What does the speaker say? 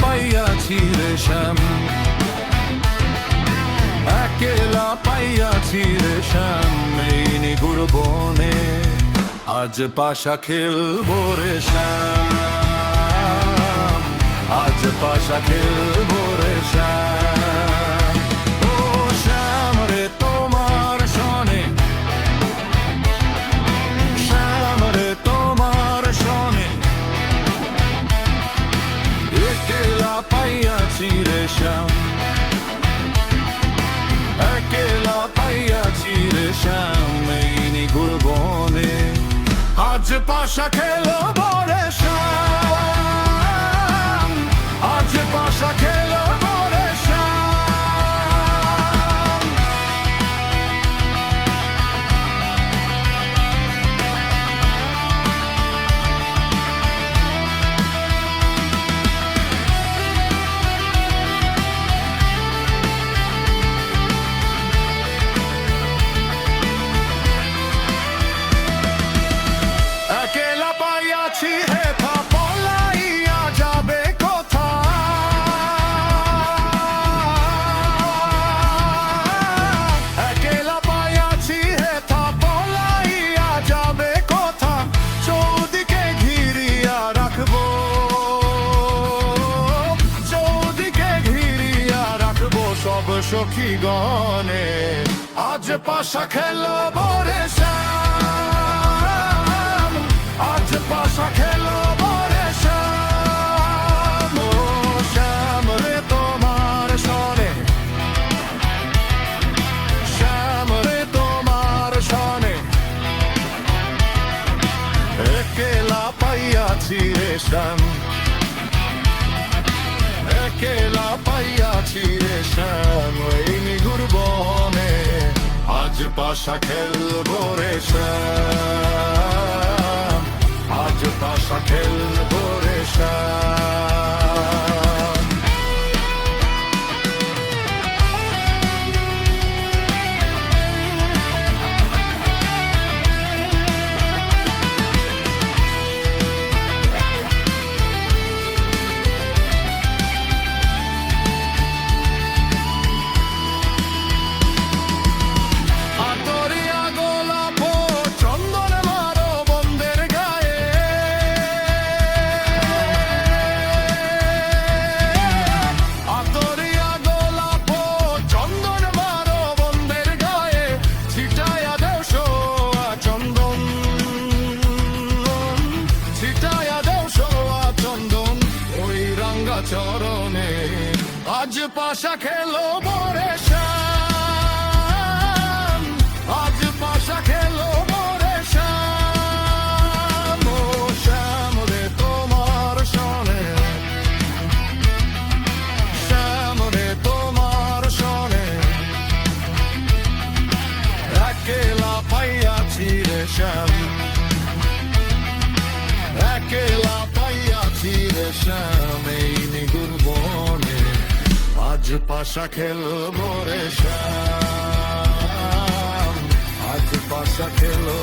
পাইয়াছি রে শ্যাম, একেলা পাইয়াছি রে শ্যাম, এই নিগুড় বনে আজ পাশা খেলবো রে শ্যাম, আজ পাশা খেলবো রে শ্যাম। ও শ্যাম রে তোমার সনে, শ্যাম রে তোমার সনে, একেলা পাইয়াছি রে শ্যাম, একেলা পাইয়াছি রে শ্যাম, এই নিগুড় বনে আজ পাশা খেলবো রে শ্যাম, আজ পাশা খেলবো রে শ্যাম। একেলা পাইয়াছি হেথা পলাইয়া যাবে কোথা, একেলা পাইয়াছি হেথা পলাইয়া যাবে কোথা, চৌদিকে ঘিরিয়া রাখবো, চৌদিকে ঘিরিয়া রাখবো সব সখী গণে, আজ পাশা খেলবো রে শ্যাম, আজ পাশা খেলবো রে শ্যাম। ও শ্যাম রে তোমার সনে, শ্যাম রে তোমার সনে, একেলা পাইয়াছি রে শ্যাম, একেলা পাইয়াছি রে শ্যাম, এই নিগুড় বনে আজ পাশা খেলবো রে শ্যাম, আজ পাশা খেলবো রে শ্যাম। আতরিয়া গোলাপ চন্দন মারো বন্ধের গায়ে, আতরিয়া গোলাপ চন্দন মারো বন্ধের গায়ে, ছিটায়া দেও সোয়া চন্দন, ছিটায়া দেও সোয়া চন্দন ওই রাঙ্গা চরণে, আজ পাশা খেলবো রে শ্যাম, আজ পাশা খেলবো রে শ্যাম। ও শ্যাম রে তোমার সনে, শ্যাম রে তোমার সনে, একেলা পাইয়াছি রে শ্যাম, একেলা পাইয়াছি রে শ্যাম, এই নিগুড় বনে আজ পাশা খেলবো রে শ্যাম, আজ পাশা খেলো